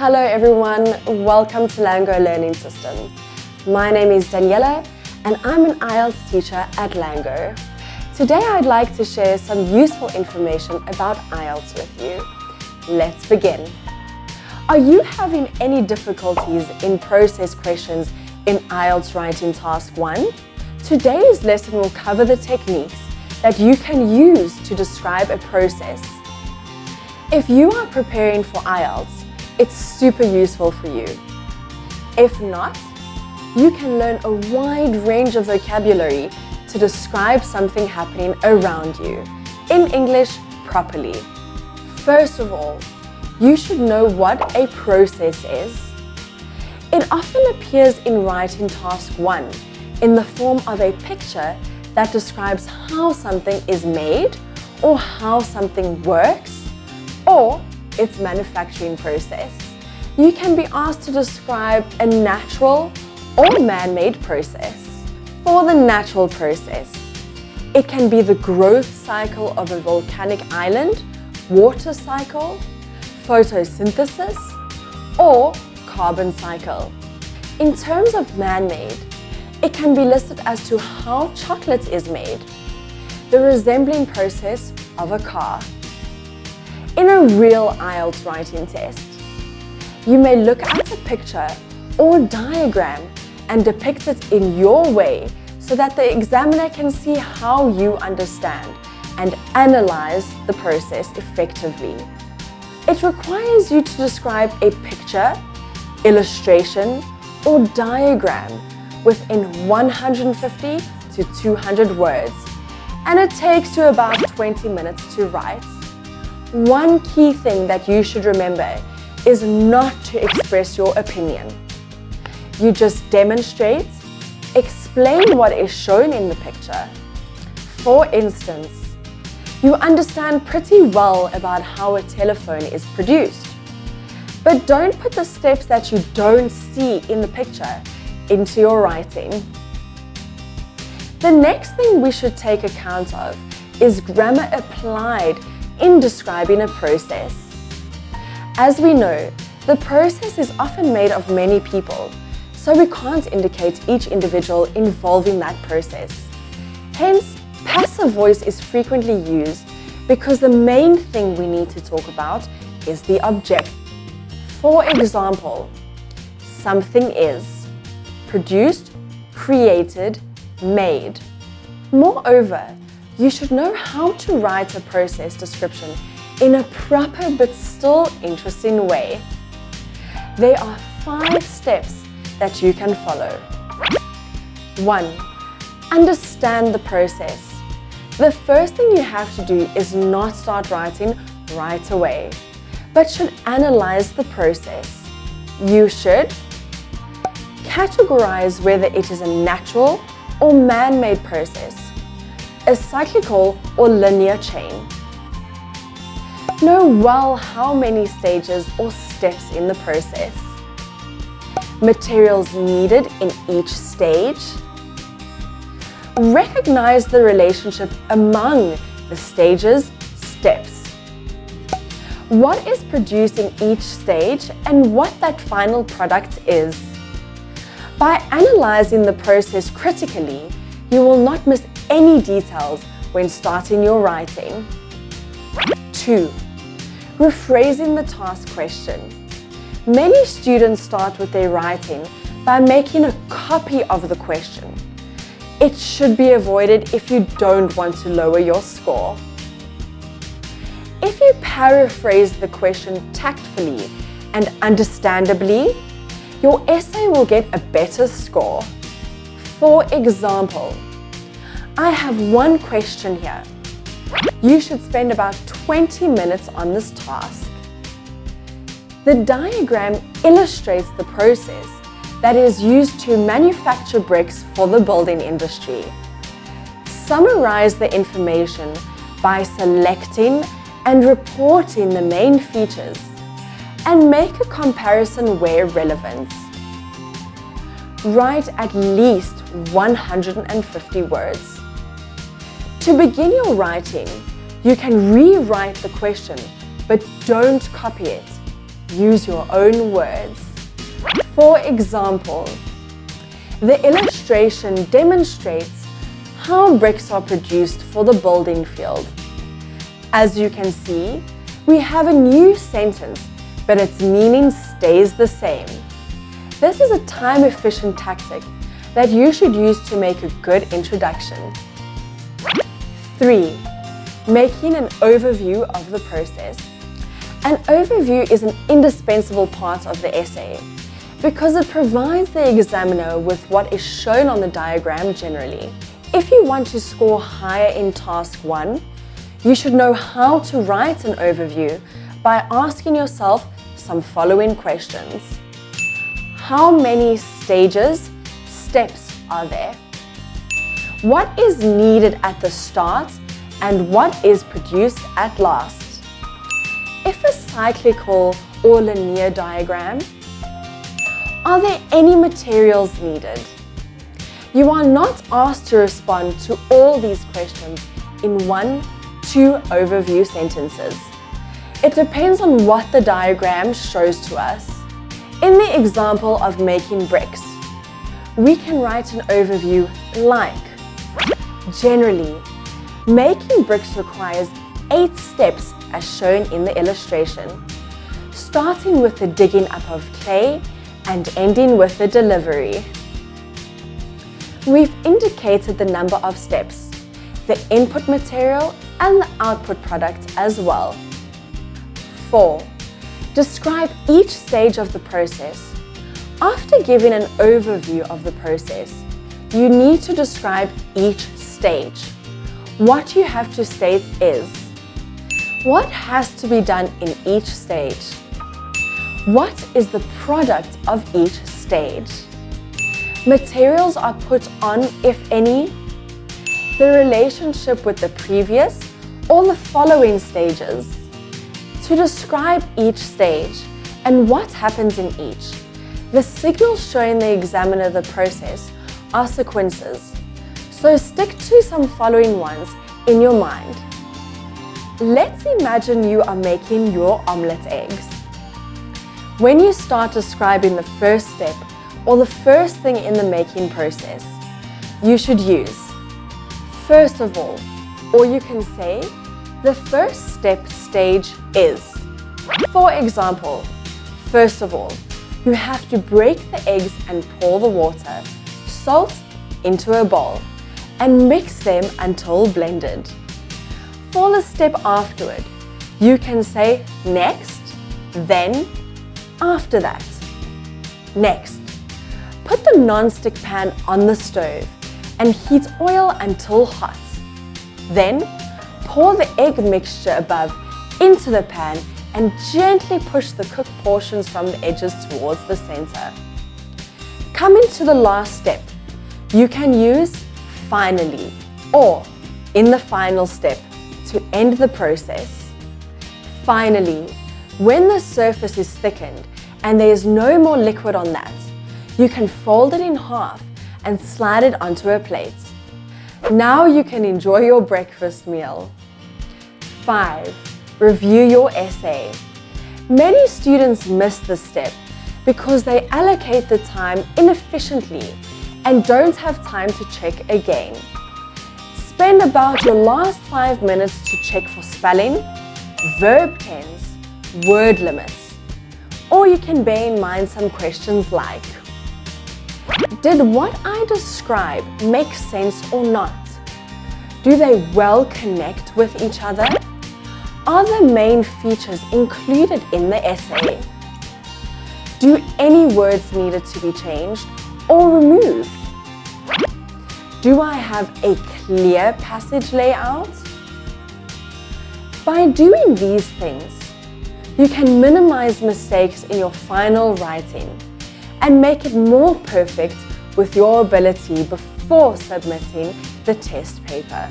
Hello everyone, welcome to LangGo Learning System. My name is Daniela and I'm an IELTS teacher at LangGo. Today I'd like to share some useful information about IELTS with you. Let's begin. Are you having any difficulties in process questions in IELTS Writing Task 1? Today's lesson will cover the techniques that you can use to describe a process. If you are preparing for IELTS, it's super useful for you. If not, you can learn a wide range of vocabulary to describe something happening around you in English properly. First of all, you should know what a process is. It often appears in Writing Task 1 in the form of a picture that describes how something is made or how something works or its manufacturing process. You can be asked to describe a natural or man-made process. For the natural process, it can be the growth cycle of a volcanic island, water cycle, photosynthesis, or carbon cycle. In terms of man-made, it can be listed as to how chocolate is made, the resembling process of a car. In a real IELTS writing test, you may look at a picture or diagram and depict it in your way so that the examiner can see how you understand and analyze the process effectively. It requires you to describe a picture, illustration, or diagram within 150 to 200 words, and it takes you about 20 minutes to write. One key thing that you should remember is not to express your opinion. You just demonstrate, explain what is shown in the picture. For instance, you understand pretty well about how a telephone is produced, but don't put the steps that you don't see in the picture into your writing. The next thing we should take account of is grammar applied in describing a process. As we know, the process is often made of many people, so we can't indicate each individual involved in that process. Hence, passive voice is frequently used because the main thing we need to talk about is the object. For example, something is produced, created, made. Moreover, you should know how to write a process description in a proper but still interesting way. There are 5 steps that you can follow. 1. Understand the process. The first thing you have to do is not start writing right away, but should analyze the process. You should categorize whether it is a natural or man-made process, a cyclical or linear chain. Know well how many stages or steps in the process, materials needed in each stage. Recognize the relationship among the stages, steps. What is produced in each stage and what that final product is. By analyzing the process critically, you will not miss any details when starting your writing. 2. Rephrasing the task question. Many students start with their writing by making a copy of the question. It should be avoided if you don't want to lower your score. If you paraphrase the question tactfully and understandably, your essay will get a better score. For example, I have one question here. You should spend about 20 minutes on this task. The diagram illustrates the process that is used to manufacture bricks for the building industry. Summarize the information by selecting and reporting the main features and make a comparison where relevant. Write at least 150 words. To begin your writing, you can rewrite the question, but don't copy it. use your own words. For example, the illustration demonstrates how bricks are produced for the building field. As you can see, we have a new sentence, but its meaning stays the same. This is a time-efficient tactic that you should use to make a good introduction. 3. Making an overview of the process. An overview is an indispensable part of the essay because it provides the examiner with what is shown on the diagram generally. If you want to score higher in Task 1, you should know how to write an overview by asking yourself some following questions. How many steps are there? What is needed at the start and what is produced at last? If a cyclical or linear diagram, are there any materials needed? You are not asked to respond to all these questions in 1-2 overview sentences. It depends on what the diagram shows to us. In the example of making bricks, we can write an overview like, generally, making bricks requires 8 steps as shown in the illustration, starting with the digging up of clay and ending with the delivery. We've indicated the number of steps, the input material and the output product as well. 4. Describe each stage of the process. After giving an overview of the process, you need to describe each stage. What you have to state is, what has to be done in each stage? What is the product of each stage? Materials are put on, if any. The relationship with the previous or the following stages. To describe each stage and what happens in each, the signals showing the examiner the process are sequences. So stick to some following ones in your mind. Let's imagine you are making your omelette eggs. When you start describing the first step or the first thing in the making process, you should use first of all, or you can say the first stage is. For example, first of all, you have to break the eggs and pour the water, salt into a bowl and mix them until blended. For the step afterward, you can say next, then, after that. Next, put the non-stick pan on the stove and heat oil until hot. Then, pour the egg mixture above into the pan and gently push the cooked portions from the edges towards the center. Coming to the last step, you can use finally or in the final step to end the process. Finally, when the surface is thickened and there is no more liquid on that, you can fold it in half and slide it onto a plate. Now you can enjoy your breakfast meal. 5. Review your essay. Many students miss this step because they allocate the time inefficiently and don't have time to check again. Spend about your last 5 minutes to check for spelling, verb tense, word limits. Or you can bear in mind some questions like, did what I describe make sense or not? Do they well connect with each other? Are the main features included in the essay? Do any words needed to be changed or removed? Do I have a clear passage layout? By doing these things, you can minimize mistakes in your final writing and make it more perfect with your ability before submitting the test paper.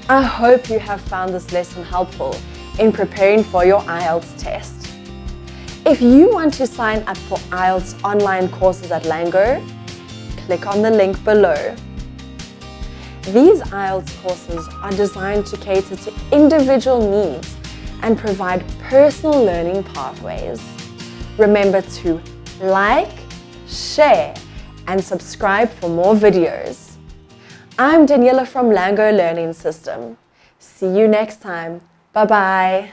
I hope you have found this lesson helpful in preparing for your IELTS test. If you want to sign up for IELTS online courses at LangGo, click on the link below. These IELTS courses are designed to cater to individual needs and provide personal learning pathways. Remember to like, share, and subscribe for more videos. I'm Daniela from LangGo Learning System. See you next time. Bye-bye.